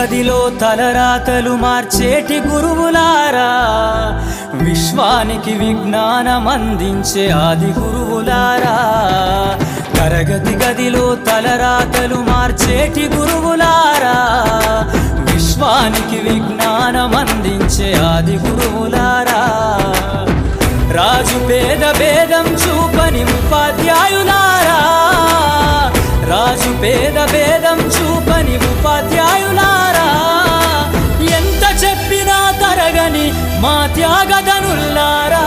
గదిలో తలరాతలు మార్చేటి గురువులారా, విశ్వానికి విజ్ఞానం అందించే ఆది గురువులారా. తరగతి గదిలో తలరాతలు మార్చేటి గురువులారా, విశ్వానికి విజ్ఞానం అందించే ఆది గురువులారా. రాజు పేద భేదం చూపని ఉపాధ్యాయులారా, రాజు పేద భేదం చూపని ఉపాధ్యాయులారా. ఎంత చెప్పినా తరగని మా త్యాగధనుల్లారా.